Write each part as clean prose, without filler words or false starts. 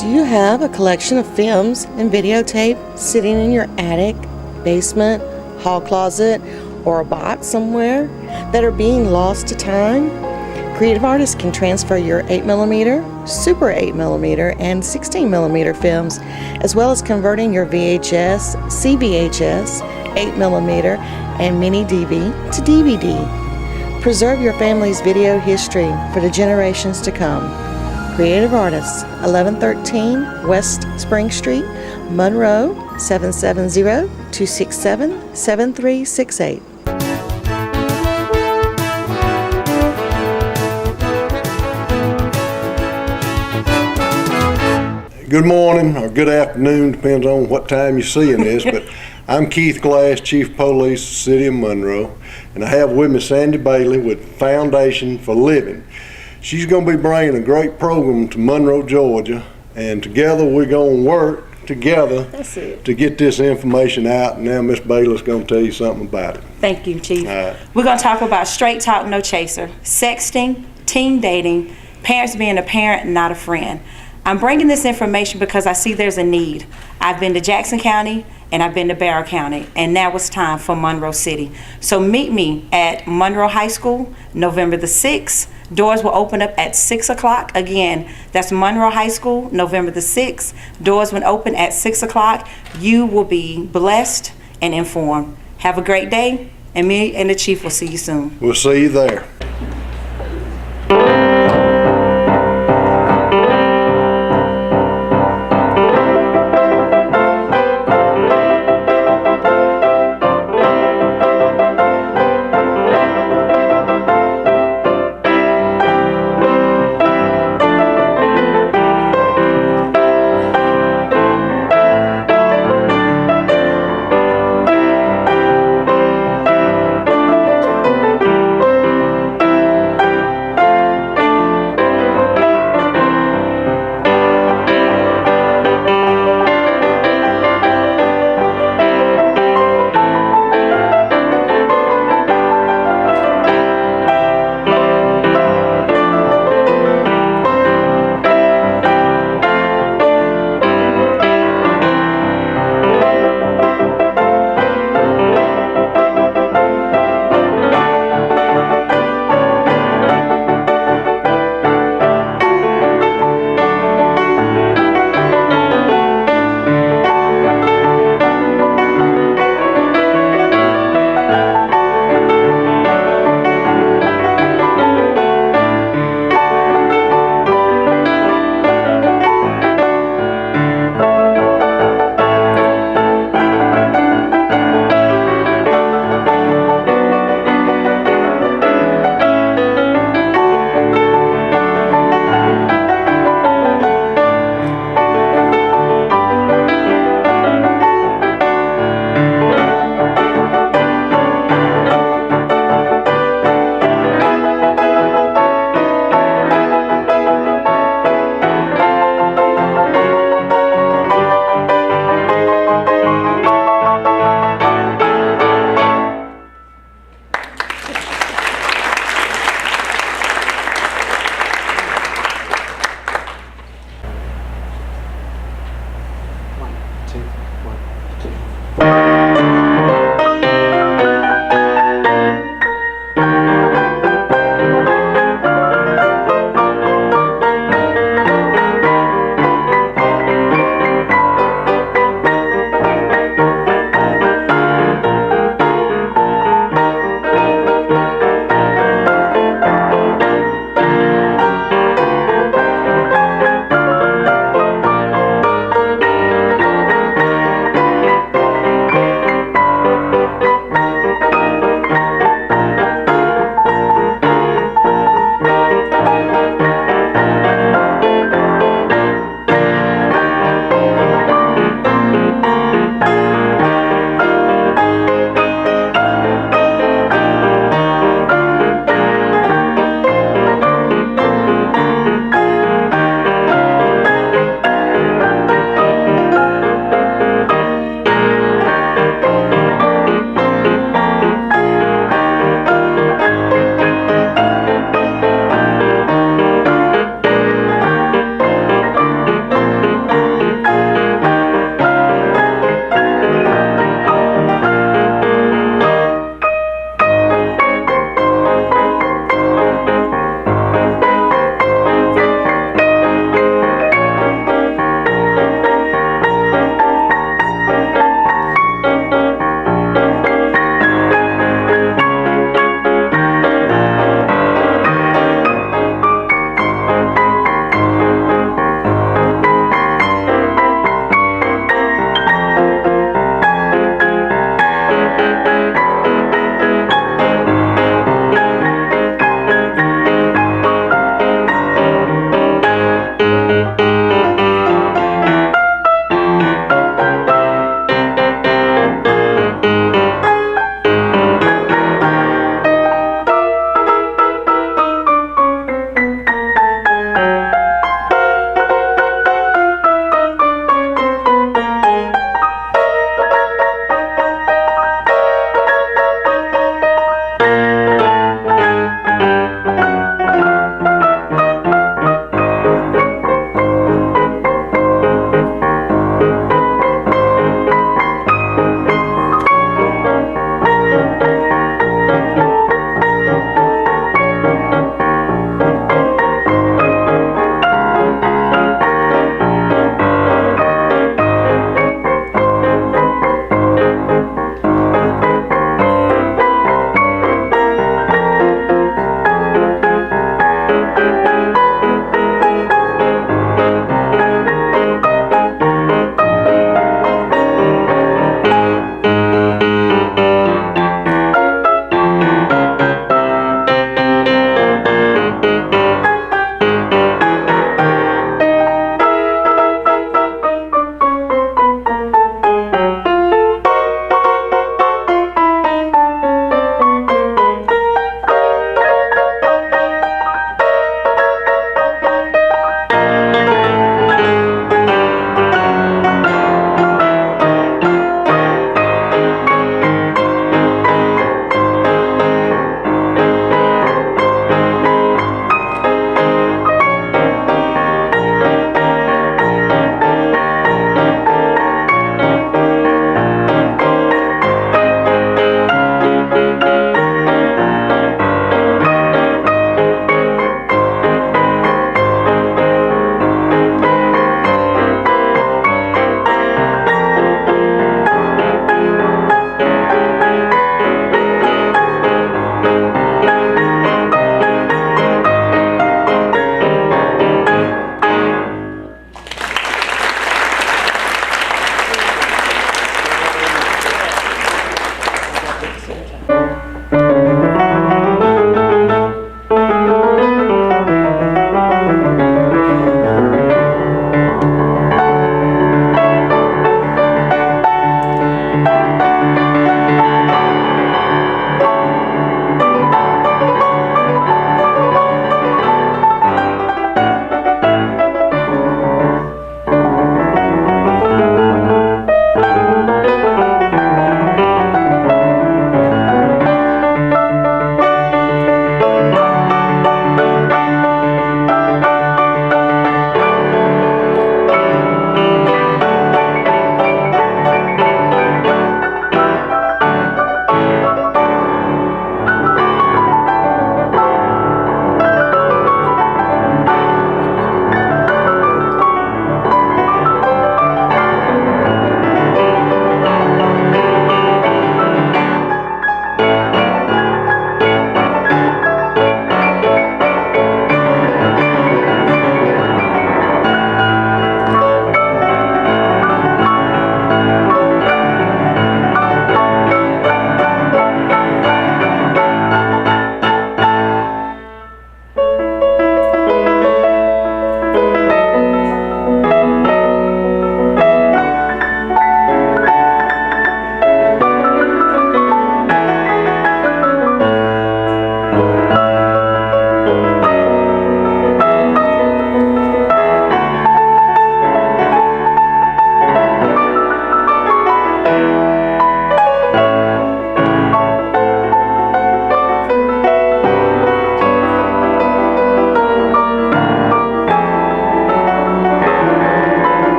Do you have a collection of films and videotape sitting in your attic, basement, hall closet, or a box somewhere that are being lost to time? Creative artists can transfer your 8mm, Super 8mm, and 16mm films, as well as converting your VHS, CVHS, 8mm, and mini DV to DVD. Preserve your family's video history for the generations to come. Creative Artists, 1113 West Spring Street, Monroe, 770-267-7368. Good morning or good afternoon, depends on what time you're seeing this, but I'm Keith Glass, Chief of Police, City of Monroe, and I have with me Sandy Bailey with Foundation for Living. She's going to be bringing a great program to Monroe, Georgia, and together we're going to work together to get this information out. And now Miss Bailey's going to tell you something about it. Thank you, Chief. We're going to talk about straight talk, no chaser, sexting, teen dating, parents being a parent, not a friend. I'm bringing this information because I see there's a need. I've been to Jackson County and I've been to Barrow County, and now it's time for Monroe City. So meet me at Monroe High School, November the 6th. Doors will open up at 6 o'clock. Again, that's Monroe High School, November the 6th. Doors will open at 6 o'clock. You will be blessed and informed. Have a great day, and me and the Chief will see you soon. We'll see you there.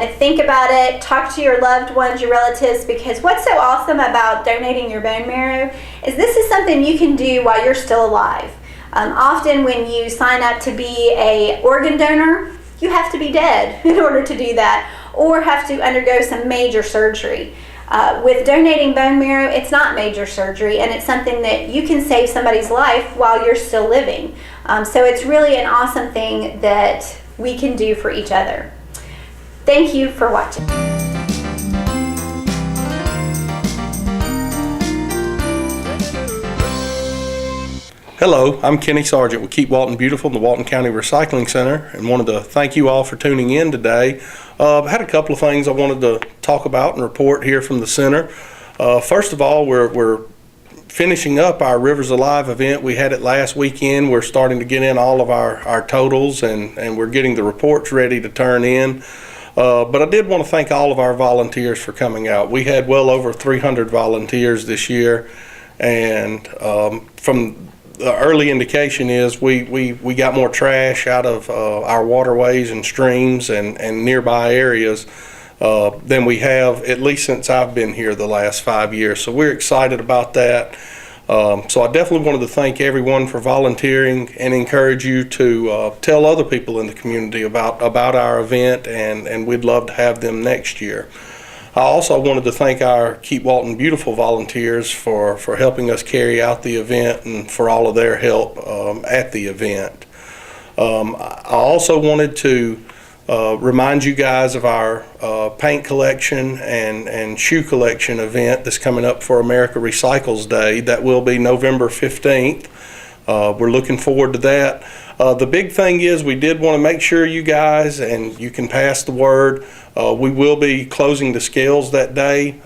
and think about it. Talk to your loved ones, your relatives, because what's so awesome about donating your bone marrow is this is something you can do while you're still alive. Often when you sign up to be an organ donor, you have to be dead in order to do that, or have to undergo some major surgery. With donating bone marrow, it's not major surgery, and it's something that you can save somebody's life while you're still living. So it's really an awesome thing that we can do for each other. Thank you for watching. Hello, I'm Kenny Sargent with Keep Walton Beautiful in the Walton County Recycling Center, and wanted to thank you all for tuning in today. I had a couple of things I wanted to talk about and report here from the center. First of all, we're finishing up our Rivers Alive event. We had it last weekend. We're starting to get in all of our totals, and we're getting the reports ready to turn in. But I did want to thank all of our volunteers for coming out. We had well over 300 volunteers this year, and from the early indication is we got more trash out of our waterways and streams and nearby areas than we have, at least since I've been here the last 5 years. So we're excited about that. So I definitely wanted to thank everyone for volunteering and encourage you to tell other people in the community about our event, and we'd love to have them next year. I also wanted to thank our Keep Walton Beautiful volunteers for helping us carry out the event and for all of their help at the event. I also wanted to remind you guys of our paint collection and shoe collection event that's coming up for America Recycles Day. That will be November 15th. We're looking forward to that. The big thing is we did want to make sure you guys, and you can pass the word, we will be closing the scales that day.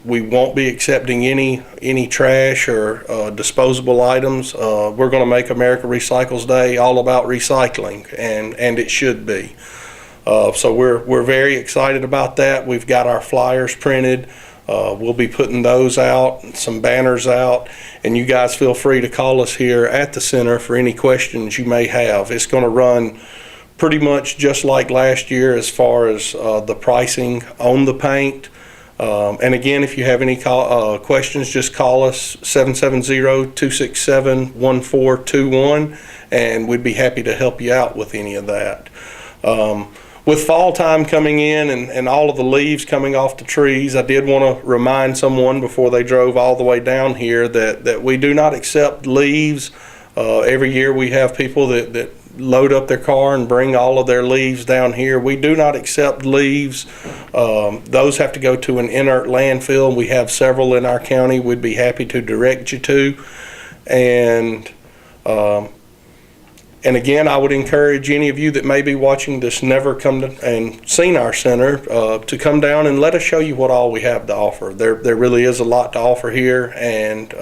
We won't be accepting any trash or disposable items. We're going to make America Recycles Day all about recycling, and it should be. So we're very excited about that. We've got our flyers printed. We'll be putting those out, and some banners out, and you guys feel free to call us here at the center for any questions you may have. It's going to run pretty much just like last year as far as the pricing on the paint. And again, if you have any questions, just call us 770-267-1421, and we'd be happy to help you out with any of that. With fall time coming in and all of the leaves coming off the trees, I did want to remind someone before they drove all the way down here that we do not accept leaves. Every year we have people that load up their car and bring all of their leaves down here. We do not accept leaves. Those have to go to an inert landfill. We have several in our county we'd be happy to direct you to. And again, I would encourage any of you that may be watching this never come to, and seen our center to come down and let us show you what all we have to offer. There really is a lot to offer here, and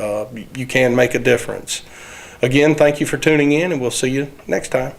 you can make a difference. Again, thank you for tuning in, and we'll see you next time.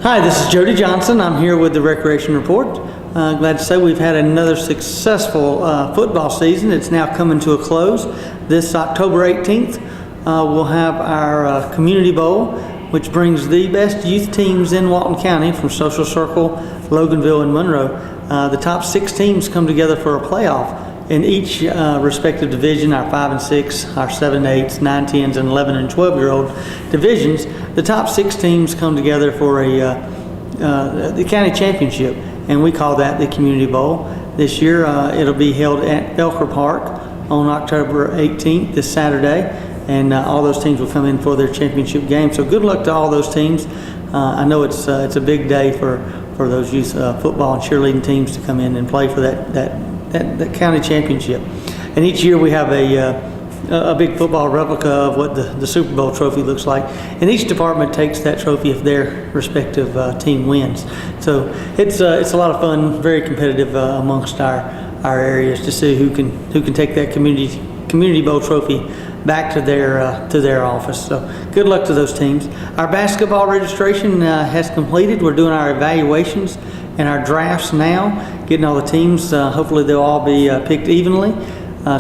Hi, this is Jody Johnson. I'm here with the Recreation Report. Glad to say we've had another successful football season. It's now coming to a close. This October 18th, we'll have our Community Bowl, which brings the best youth teams in Walton County from Social Circle, Loganville, and Monroe. The top 6 teams come together for a playoff in each respective division, our 5 and 6, our 7 and 8s, 9, 10s, and 11 and 12-year-old divisions. The top 6 teams come together for the county championship, and we call that the Community Bowl. This year it'll be held at Belker Park on October 18th, this Saturday, and all those teams will come in for their championship game. So good luck to all those teams. I know it's a big day for those youth football and cheerleading teams to come in and play for that county championship. And each year we have a big football replica of what the Super Bowl trophy looks like, and each department takes that trophy if their respective team wins. So it's a lot of fun, very competitive amongst our areas to see who can take that community bowl trophy back to their office. So good luck to those teams. Our basketball registration has completed. We're doing our evaluations and our drafts now, getting all the teams. Hopefully they'll all be picked evenly.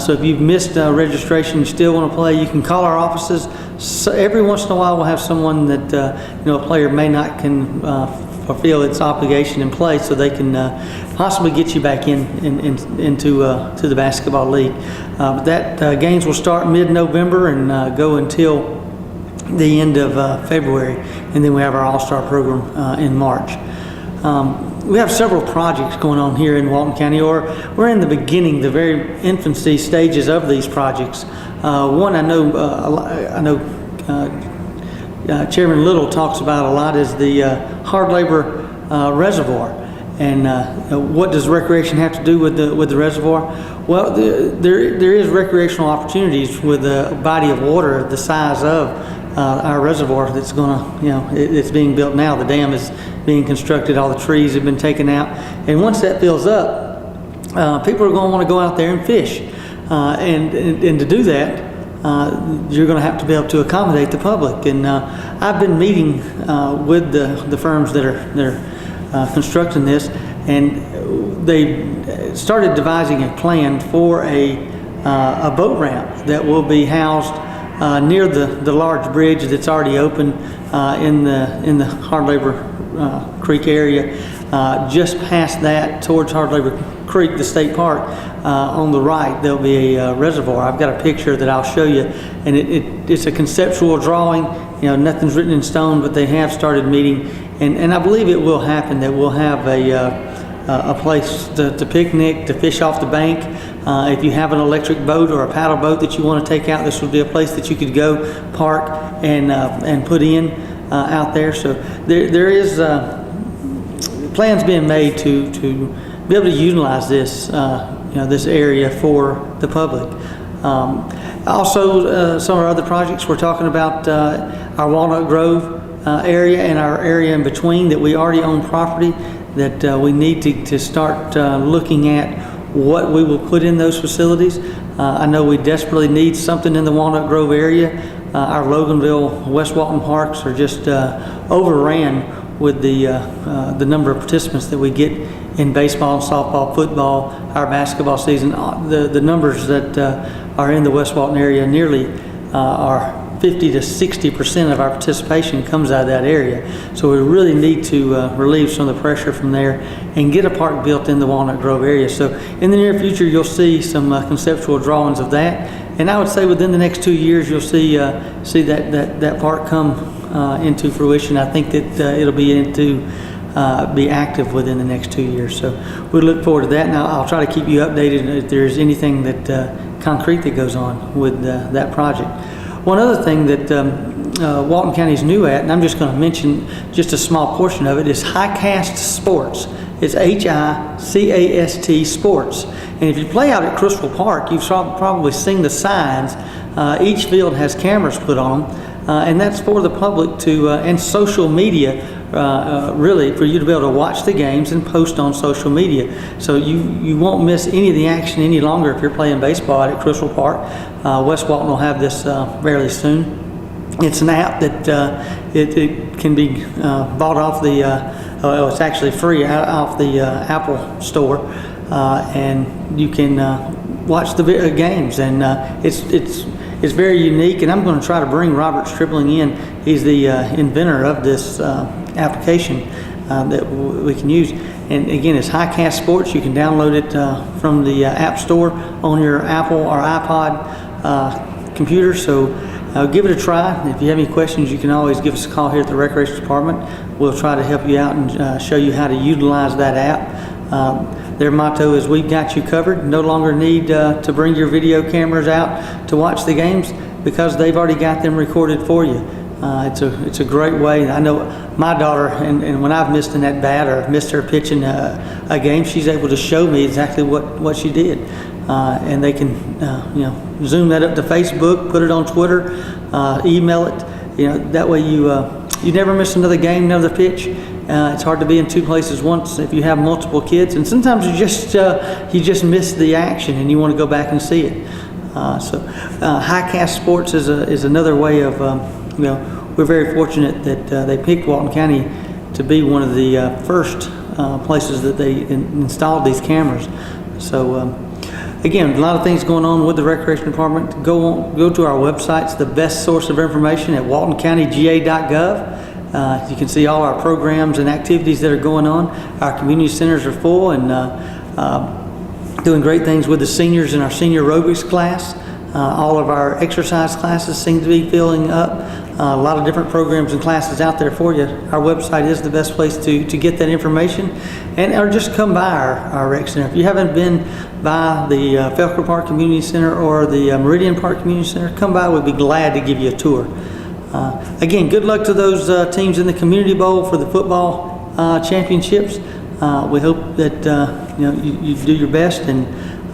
So if you've missed registration, you still want to play, you can call our offices So every once in a while, we'll have someone that a player may not can fulfill its obligation in play, so they can possibly get you back into to the basketball league. But that games will start mid-November and go until the end of February, and then we have our All-Star program in March. We have several projects going on here in Walton County, or we're in the beginning, the very infancy stages of these projects. One I know Chairman Little talks about a lot is the hard labor reservoir. And what does recreation have to do with the reservoir? Well, there is recreational opportunities with a body of water the size of our reservoir that's going to, it's being built now. The dam is being constructed. All the trees have been taken out, and once that fills up, people are going to want to go out there and fish. And to do that, you're going to have to be able to accommodate the public. And I've been meeting with the firms that are constructing this, and they started devising a plan for a boat ramp that will be housed near the large bridge that's already open in the Hard Labor Creek area. Just past that, towards Hard Labor Creek, the state park, on the right, there'll be a reservoir. I've got a picture that I'll show you, and it's a conceptual drawing. Nothing's written in stone, but they have started meeting, and I believe it will happen that we'll have a place to picnic, to fish off the bank. If you have an electric boat or a paddle boat that you want to take out, this would be a place that you could go park and put in out there. So there is plans being made to be able to utilize this this area for the public. Also, some of our other projects, we're talking about our Walnut Grove area and our area in between that we already own property that we need to start looking at what we will put in those facilities. I know we desperately need something in the Walnut Grove area. Our Loganville, West Walton parks are just overran with the number of participants that we get in baseball, softball, football, our basketball season. The numbers that are in the West Walton area nearly are 50 to 60% of our participation comes out of that area. So we really need to relieve some of the pressure from there and get a park built in the Walnut Grove area. So in the near future, you'll see some conceptual drawings of that. And I would say within the next 2 years, you'll see that park come into fruition. I think that it'll be active within the next 2 years. So we look forward to that. And I'll try to keep you updated if there's anything that concrete that goes on with that project. One other thing that Walton County is new at, and I'm just going to mention just a small portion of it, is HiCast Sports. It's HICAST Sports. And if you play out at Crystal Park, you've probably seen the signs. Each field has cameras put on them, and that's for the public to, and social media, really, for you to be able to watch the games and post on social media. So you won't miss any of the action any longer if you're playing baseball at Crystal Park. West Walton will have this fairly soon. It's an app that it can be bought off it's actually free off the Apple Store, and you can watch the games, and it's very unique. And I'm going to try to bring Robert Stribling in. He's the inventor of this application that we can use. And again, it's HiCast Sports. You can download it from the App Store on your Apple or iPod computer. So give it a try. If you have any questions, you can always give us a call here at the Recreation Department. We'll try to help you out and show you how to utilize that app. Their motto is, "We've got you covered." No longer need to bring your video cameras out to watch the games because they've already got them recorded for you. It's a great way. I know my daughter, and when I've missed an at bat or missed her pitching a game, she's able to show me exactly what she did, and they can zoom that up to Facebook, put it on Twitter, email it. That way you never miss another game, another pitch. It's hard to be in two places once if you have multiple kids, and sometimes you just miss the action and you want to go back and see it. So HiCast Sports is another way of we're very fortunate that they picked Walton County to be one of the first places that they installed these cameras. So Again, a lot of things going on with the Recreation Department. Go to our website. It's the best source of information at waltoncountyga.gov. You can see all our programs and activities that are going on. Our community centers are full and doing great things with the seniors in our senior aerobics class. All of our exercise classes seem to be filling up. A lot of different programs and classes out there for you. Our website is the best place to get that information, or just come by our rec center. If you haven't been by the Felker Park Community Center or the Meridian Park Community Center, come by. We'd be glad to give you a tour. Again, good luck to those teams in the Community Bowl for the football championships. We hope that you do your best, and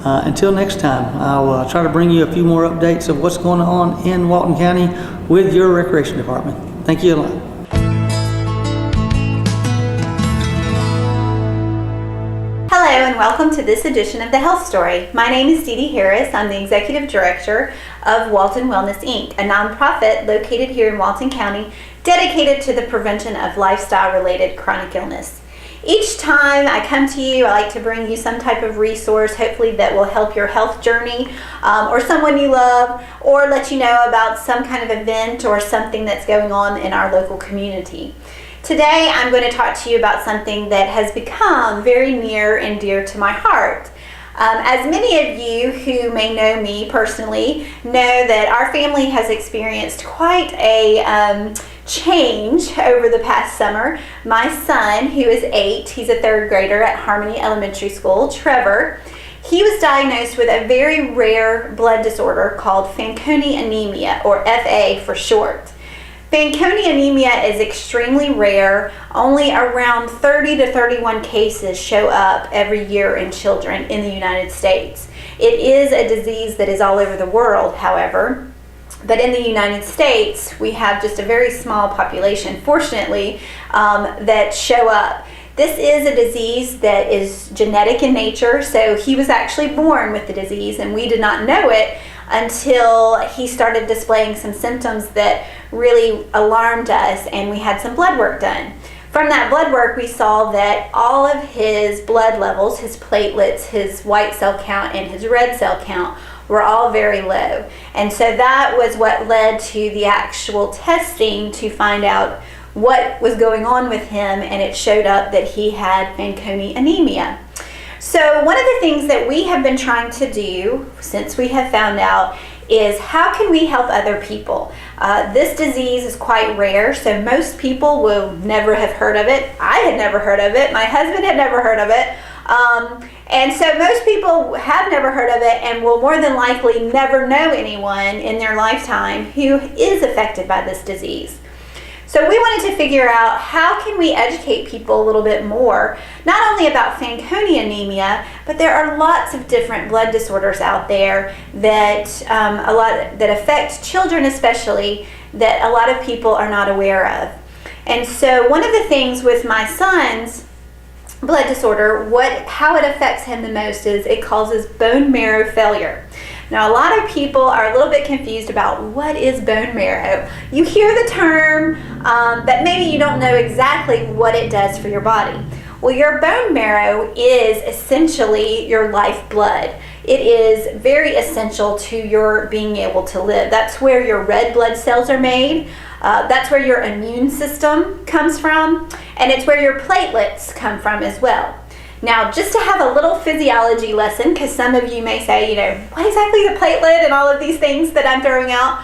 until next time, I'll try to bring you a few more updates of what's going on in Walton County with your Recreation Department. Thank you a lot. Hello and welcome to this edition of The Health Story. My name is Dee Dee Harris. I'm the Executive Director of Walton Wellness, Inc., a nonprofit located here in Walton County dedicated to the prevention of lifestyle-related chronic illness. Each time I come to you, I like to bring you some type of resource, hopefully that will help your health journey, or someone you love, or let you know about some kind of event or something that's going on in our local community. Today, I'm going to talk to you about something that has become very near and dear to my heart. As many of you who may know me personally know that our family has experienced quite a change over the past summer. My son, who is 8, he's a 3rd grader at Harmony Elementary School, Trevor, he was diagnosed with a very rare blood disorder called Fanconi anemia, or FA for short. Fanconi anemia is extremely rare. Only around 30 to 31 cases show up every year in children in the United States. It is a disease that is all over the world, however. But in the United States, we have just a very small population, fortunately, that show up. This is a disease that is genetic in nature, so he was actually born with the disease, and we did not know it until he started displaying some symptoms that really alarmed us, and we had some blood work done. From that blood work, we saw that all of his blood levels, his platelets, his white cell count, and his red cell count were all very low. And so that was what led to the actual testing to find out what was going on with him, and it showed up that he had Fanconi anemia. So one of the things that we have been trying to do since we have found out is how can we help other people? This disease is quite rare, so most people will never have heard of it. I had never heard of it. My husband had never heard of it. And so most people have never heard of it and will more than likely never know anyone in their lifetime who is affected by this disease. So we wanted to figure out how can we educate people a little bit more, not only about Fanconi anemia, but there are lots of different blood disorders out there that that affect children especially, that a lot of people are not aware of. And so one of the things with my son's blood disorder, how it affects him the most is it causes bone marrow failure. Now, a lot of people are a little bit confused about what is bone marrow. You hear the term, but maybe you don't know exactly what it does for your body. Well, your bone marrow is essentially your lifeblood. It is very essential to your being able to live. That's where your red blood cells are made. That's where your immune system comes from, and it's where your platelets come from as well. Now, just to have a little physiology lesson, because some of you may say, what exactly is a platelet and all of these things that I'm throwing out.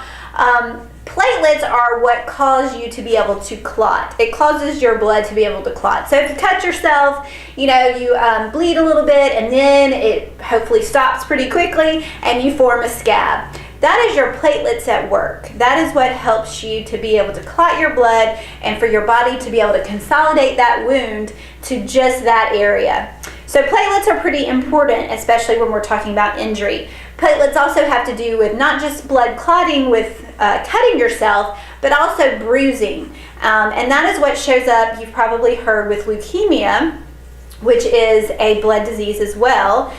Platelets are what cause you to be able to clot. It causes your blood to be able to clot. So if you touch yourself, you bleed a little bit, and then it hopefully stops pretty quickly, and you form a scab. That is your platelets at work. That is what helps you to be able to clot your blood and for your body to be able to consolidate that wound to just that area. So platelets are pretty important, especially when we're talking about injury. Platelets also have to do with not just blood clotting with cutting yourself, but also bruising. And that is what shows up, you've probably heard, with leukemia, which is a blood disease as well.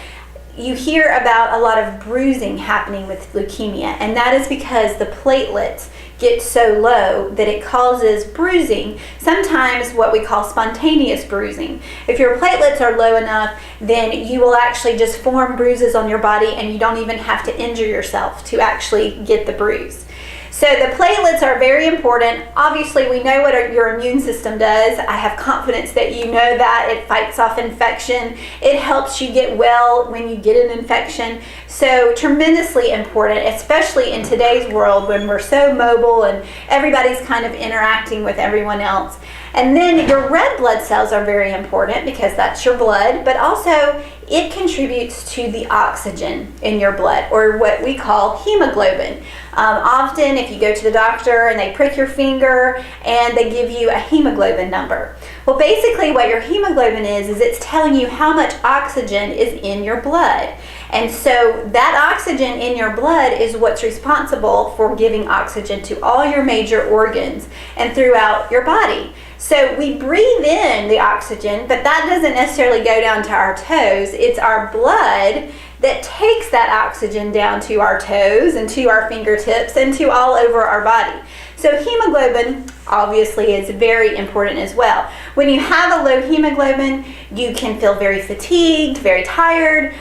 You hear about a lot of bruising happening with leukemia, and that is because the platelets get so low that it causes bruising, sometimes what we call spontaneous bruising. If your platelets are low enough, then you will actually just form bruises on your body and you don't even have to injure yourself to actually get the bruise. So the platelets are very important. Obviously, we know what your immune system does. I have confidence that you know that. It fights off infection. It helps you get well when you get an infection. So tremendously important, especially in today's world when we're so mobile and everybody's kind of interacting with everyone else. And then your red blood cells are very important because that's your blood, but also it contributes to the oxygen in your blood, or what we call hemoglobin. Often if you go to the doctor and they prick your finger and they give you a hemoglobin number. Well, basically what your hemoglobin is it's telling you how much oxygen is in your blood. And so that oxygen in your blood is what's responsible for giving oxygen to all your major organs and throughout your body. So we breathe in the oxygen, but that doesn't necessarily go down to our toes. It's our blood that takes that oxygen down to our toes and to our fingertips and to all over our body. So hemoglobin obviously is very important as well. When you have a low hemoglobin, you can feel very fatigued, very tired.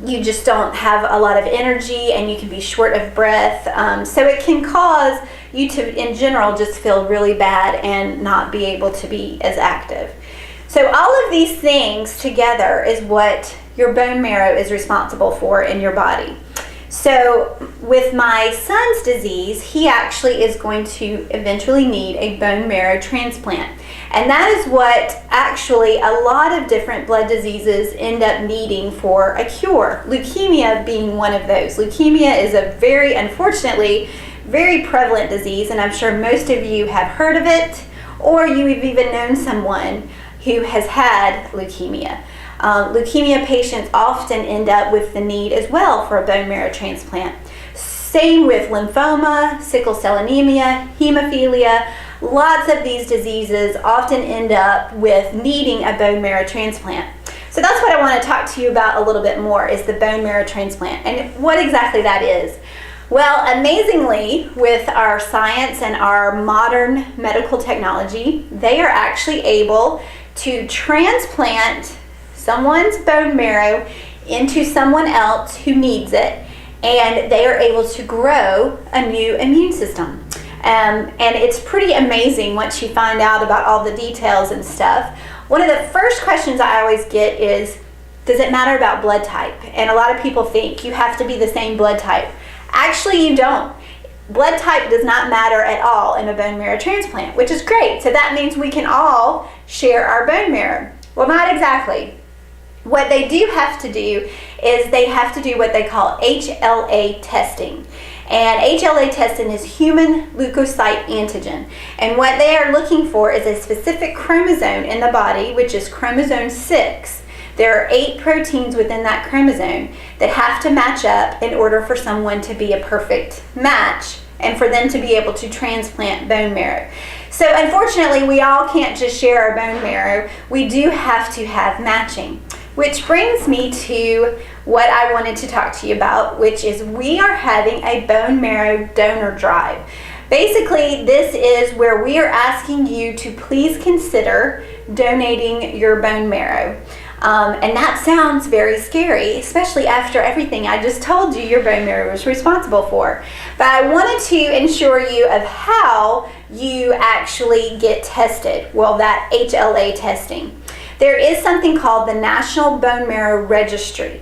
You just don't have a lot of energy and you can be short of breath. So it can cause you to, in general, just feel really bad and not be able to be as active. So all of these things together is what your bone marrow is responsible for in your body. So with my son's disease, he actually is going to eventually need a bone marrow transplant. And that is what actually a lot of different blood diseases end up needing for a cure. Leukemia being one of those. Leukemia is a very, unfortunately, very prevalent disease, and I'm sure most of you have heard of it, or you've even known someone who has had leukemia. Leukemia patients often end up with the need as well for a bone marrow transplant. Same with lymphoma, sickle cell anemia, hemophilia. Lots of these diseases often end up with needing a bone marrow transplant. So that's what I want to talk to you about a little bit more, is the bone marrow transplant and what exactly that is. Well, amazingly, with our science and our modern medical technology, they are actually able to transplant someone's bone marrow into someone else who needs it, and they are able to grow a new immune system. And it's pretty amazing once you find out about all the details and stuff. One of the first questions I always get is, does it matter about blood type? And a lot of people think you have to be the same blood type. Actually, you don't. Blood type does not matter at all in a bone marrow transplant, which is great. So that means we can all share our bone marrow. Well, not exactly. What they do have to do is they have to do what they call HLA testing. And HLA testing is human leukocyte antigen. And what they are looking for is a specific chromosome in the body, which is chromosome 6. There are 8 proteins within that chromosome that have to match up in order for someone to be a perfect match and for them to be able to transplant bone marrow. So unfortunately, we all can't just share our bone marrow. We do have to have matching. Which brings me to what I wanted to talk to you about, which is we are having a bone marrow donor drive. Basically, this is where we are asking you to please consider donating your bone marrow. And that sounds very scary, especially after everything I just told you your bone marrow was responsible for. But I wanted to ensure you of how you actually get tested. Well, that HLA testing. There is something called the National Bone Marrow Registry.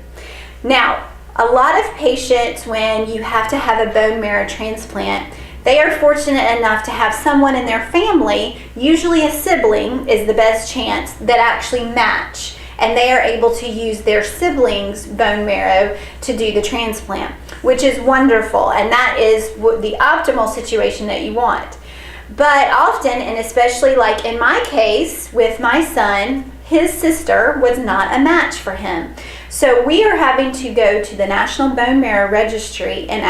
Now, a lot of patients, when you have to have a bone marrow transplant, they are fortunate enough to have someone in their family, usually a sibling is the best chance, that actually match. And they are able to use their siblings' bone marrow to do the transplant, which is wonderful. And that is the optimal situation that you want. But often, and especially like in my case with my son, his sister was not a match for him. So we are having to go to the National Bone Marrow Registry and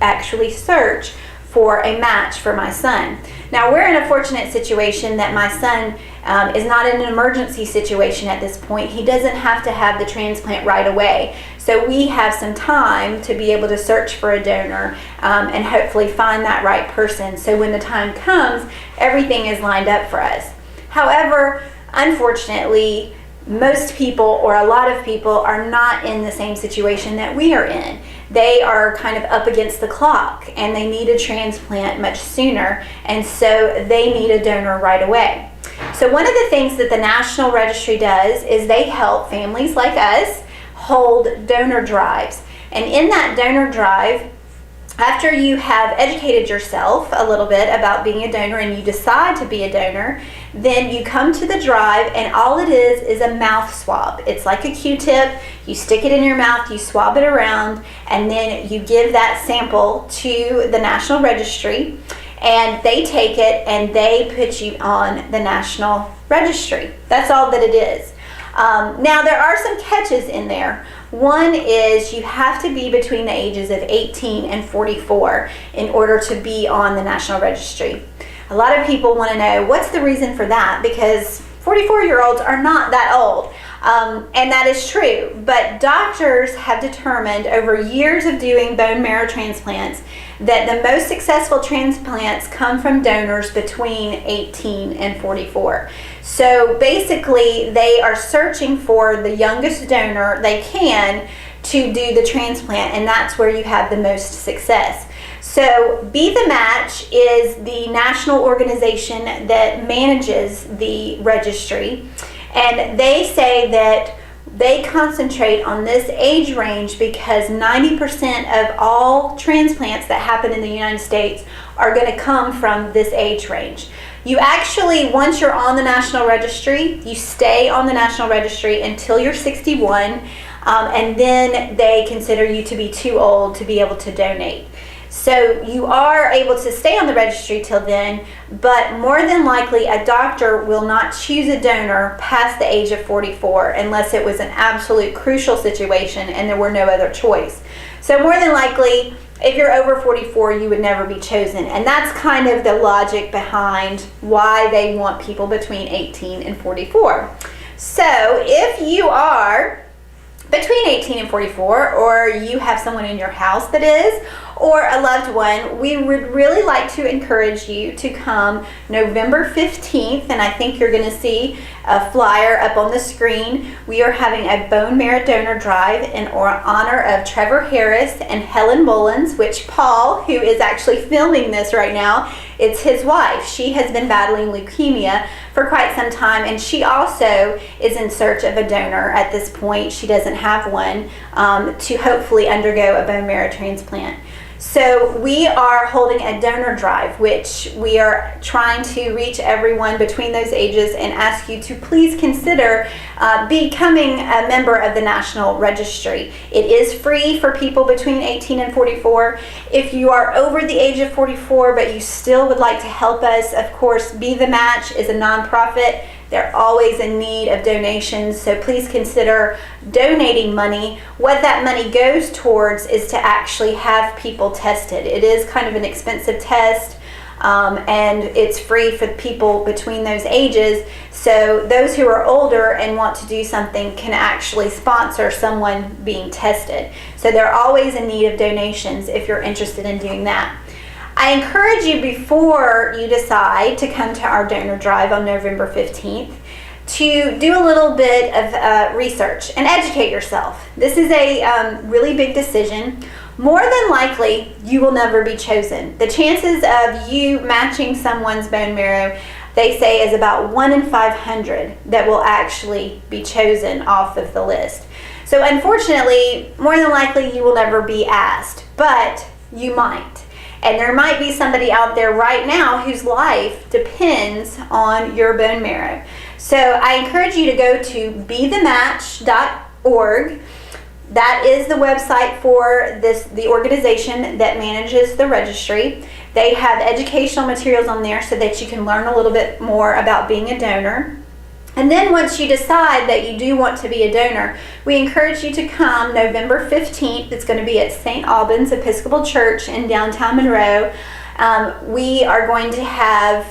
actually search for a match for my son. Now we're in a fortunate situation that my son is not in an emergency situation at this point. He doesn't have to have the transplant right away. So we have some time to be able to search for a donor and hopefully find that right person. So when the time comes, everything is lined up for us. However, unfortunately, most people, or a lot of people, are not in the same situation that we are in. They are kind of up against the clock and they need a transplant much sooner, and so they need a donor right away. So one of the things that the National Registry does is they help families like us hold donor drives. And in that donor drive, after you have educated yourself a little bit about being a donor and you decide to be a donor, then you come to the drive, and all it is a mouth swab. It's like a Q-tip. You stick it in your mouth, you swab it around, and then you give that sample to the National Registry, and they take it and they put you on the National Registry. That's all that it is. Now, there are some catches in there. One is you have to be between the ages of 18 and 44 in order to be on the National Registry. A lot of people want to know, what's the reason for that? Because 44-year-olds are not that old. And that is true, but doctors have determined over years of doing bone marrow transplants that the most successful transplants come from donors between 18 and 44. So basically, they are searching for the youngest donor they can to do the transplant, and that's where you have the most success. So Be the Match is the national organization that manages the registry, and they say that they concentrate on this age range because 90% of all transplants that happen in the United States are going to come from this age range. You actually, once you're on the National Registry, you stay on the National Registry until you're 61, and then they consider you to be too old to be able to donate. So you are able to stay on the registry till then, but more than likely a doctor will not choose a donor past the age of 44 unless it was an absolute crucial situation and there were no other choice. So more than likely, if you're over 44, you would never be chosen. And that's kind of the logic behind why they want people between 18 and 44. So if you are between 18 and 44, or you have someone in your house that is, or a loved one, we would really like to encourage you to come November 15th, and I think you're going to see a flyer up on the screen. We are having a bone marrow donor drive in honor of Trevor Harris and Helen Mullins, which Paul, who is actually filming this right now, it's his wife. She has been battling leukemia for quite some time, and she also is in search of a donor at this point. She doesn't have one to hopefully undergo a bone marrow transplant. So we are holding a donor drive, which we are trying to reach everyone between those ages and ask you to please consider becoming a member of the National Registry. It is free for people between 18 and 44. If you are over the age of 44 but you still would like to help us, of course, Be the Match is a nonprofit. They're always in need of donations, so please consider donating money. What that money goes towards is to actually have people tested. It is kind of an expensive test, and it's free for people between those ages. So those who are older and want to do something can actually sponsor someone being tested. So they're always in need of donations if you're interested in doing that. I encourage you, before you decide to come to our donor drive on November 15th, to do a little bit of research and educate yourself. This is a really big decision. More than likely, you will never be chosen. The chances of you matching someone's bone marrow, they say, is about 1 in 500 that will actually be chosen off of the list. So unfortunately, more than likely, you will never be asked, but you might. And there might be somebody out there right now whose life depends on your bone marrow. So I encourage you to go to bethematch.org. That is the website for the organization that manages the registry. They have educational materials on there so that you can learn a little bit more about being a donor. And then once you decide that you do want to be a donor, we encourage you to come November 15th. It's going to be at St. Albans Episcopal Church in downtown Monroe. We are going to have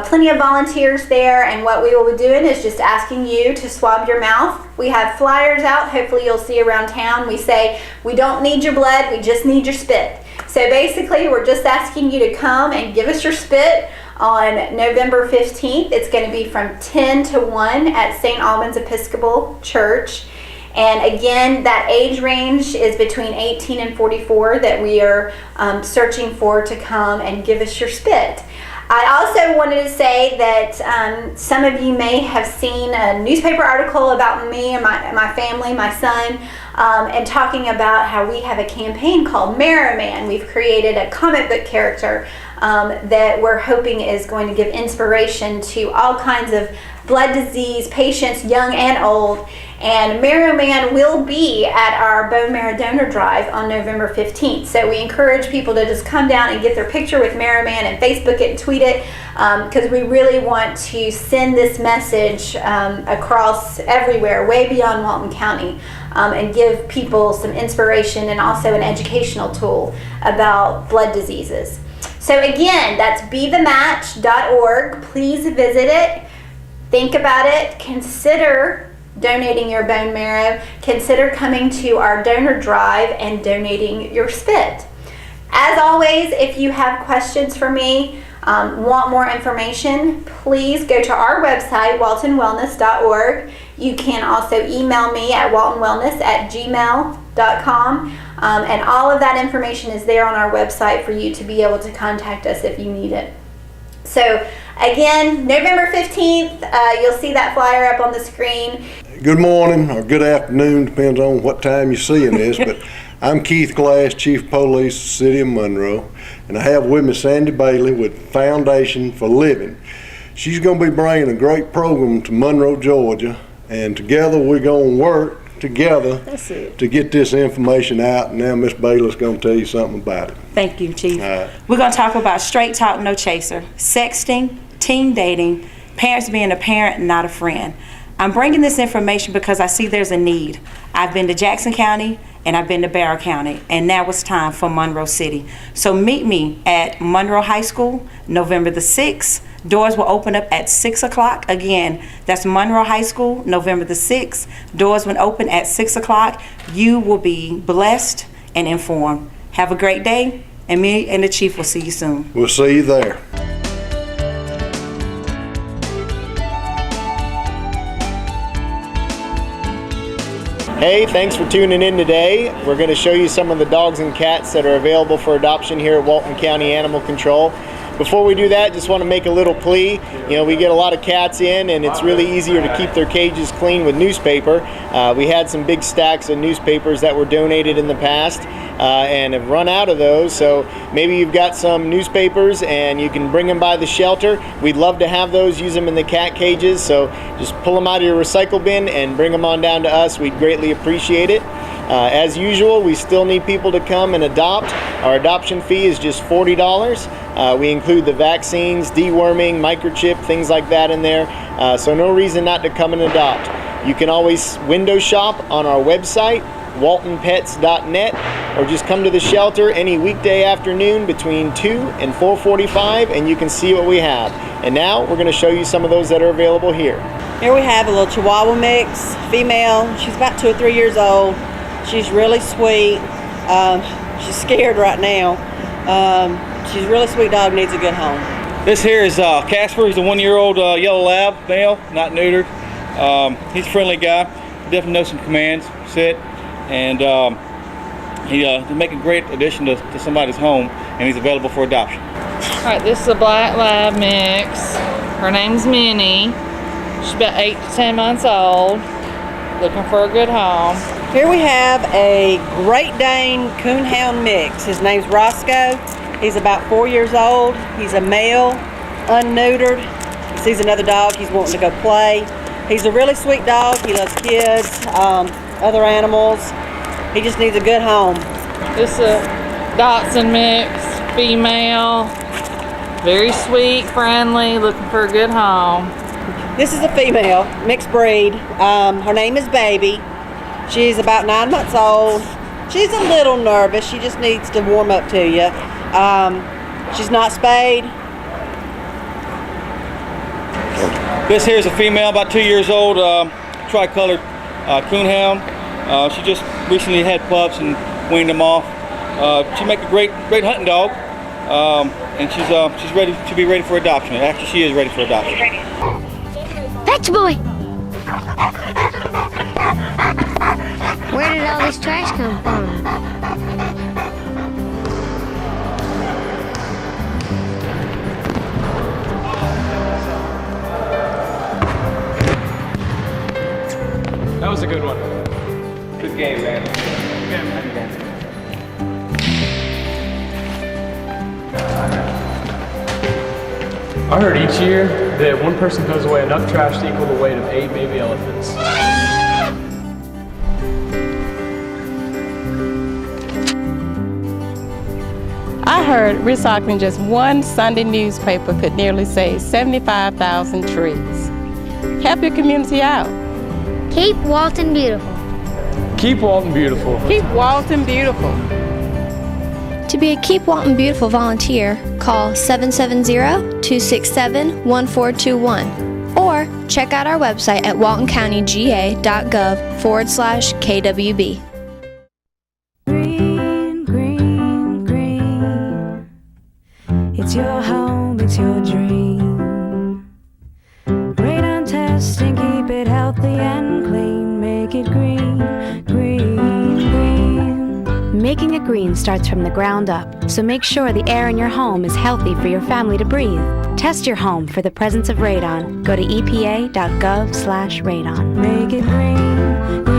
plenty of volunteers there, and what we will be doing is just asking you to swab your mouth. We have flyers out, hopefully you'll see around town. We say, we don't need your blood, we just need your spit. So basically, we're just asking you to come and give us your spit on November 15th. It's going to be from 10 to 1 at St. Albans Episcopal Church. And again, that age range is between 18 and 44 that we are searching for to come and give us your spit. I also wanted to say that some of you may have seen a newspaper article about me and my family, my son, and talking about how we have a campaign called Marrow Man. We've created a comic book character that we're hoping is going to give inspiration to all kinds of blood disease patients, young and old. And Marrow Man will be at our bone marrow donor drive on November 15th. So we encourage people to just come down and get their picture with Marrow Man and Facebook it and tweet it, because we really want to send this message across everywhere, way beyond Walton County, and give people some inspiration and also an educational tool about blood diseases. So again, that's bethematch.org. Please visit it. Think about it. Consider donating your bone marrow. Consider coming to our donor drive and donating your spit. As always, if you have questions for me, want more information, please go to our website, waltonwellness.org. You can also email me at waltonwellness@gmail.com. And all of that information is there on our website for you to be able to contact us if you need it. So again, November 15th, you'll see that flyer up on the screen. Good morning or good afternoon, depends on what time you're seeing this, but I'm Keith Glass, Chief of Police, City of Monroe, and I have with me Sandy Bailey with Foundation for Living. She's going to be bringing a great program to Monroe, Georgia, and together we're going to work together to get this information out. And now Miss Bailey's going to tell you something about it. Thank you, Chief. All right. We're going to talk about straight talk, no chaser, sexting, teen dating, parents being a parent, not a friend. I'm bringing this information because I see there's a need. I've been to Jackson County and I've been to Barrow County, and now it's time for Monroe City. So meet me at Monroe High School, November the 6th. Doors will open up at 6 o'clock. Again, that's Monroe High School, November the 6th. Doors will open at 6 o'clock. You will be blessed and informed. Have a great day, and me and the Chief will see you soon. We'll see you there. Hey, thanks for tuning in today. We're going to show you some of the dogs and cats that are available for adoption here at Walton County Animal Control. Before we do that, just want to make a little plea. You know, we get a lot of cats in, and it's really easier to keep their cages clean with newspaper. We had some big stacks of newspapers that were donated in the past and have run out of those. So maybe you've got some newspapers and you can bring them by the shelter. We'd love to have those, use them in the cat cages. So just pull them out of your recycle bin and bring them on down to us. We'd greatly appreciate it. As usual, we still need people to come and adopt. Our adoption fee is just $40. We include the vaccines, deworming, microchip, things like that in there. So no reason not to come and adopt. You can always window shop on our website, waltonpets.net, or just come to the shelter any weekday afternoon between 2 and 4:45, and you can see what we have. And now we're going to show you some of those that are available here. Here we have a little Chihuahua mix, female. She's about 2 or 3 years old. She's really sweet. She's scared right now. She's a really sweet dog, needs a good home. This here is Casper. He's a 1-year-old yellow lab male, not neutered. He's a friendly guy. Definitely knows some commands, sit, and he'll make a great addition to somebody's home, and he's available for adoption. All right, this is a black lab mix. Her name's Minnie. She's about 8 to 10 months old, looking for a good home. Here we have a Great Dane Coonhound mix. His name's Roscoe. He's about 4 years old. He's a male, unneutered. He sees another dog, he's wanting to go play. He's a really sweet dog. He loves kids, other animals. He just needs a good home. This is a Dachshund mix, female, very sweet, friendly, looking for a good home. This is a female, mixed breed. Her name is Baby. She's about 9 months old. She's a little nervous. She just needs to warm up to you. She's not spayed. This here is a female, about 2 years old, tricolored coonhound. She just recently had pups and weaned them off. She make a great hunting dog, and she's ready to be ready for adoption. Actually, she is ready for adoption. Fetch boy! Where did all this trash come from? That was a good one. Good game, man. I heard each year that one person throws away enough trash to equal the weight of 8 baby elephants. I heard recycling just one Sunday newspaper could nearly save 75,000 trees. Help your community out. Keep Walton beautiful. Keep Walton beautiful. Keep Walton beautiful. To be a Keep Walton Beautiful volunteer, call 770-267-1421 or check out our website at waltoncountyga.gov/KWB. Green, green, green. It's your home, it's your dream. Radon testing, keep it healthy and clean. Make it green, green, green. Making it green starts from the ground up, so make sure the air in your home is healthy for your family to breathe. Test your home for the presence of radon. Go to epa.gov/radon. Make it green, green.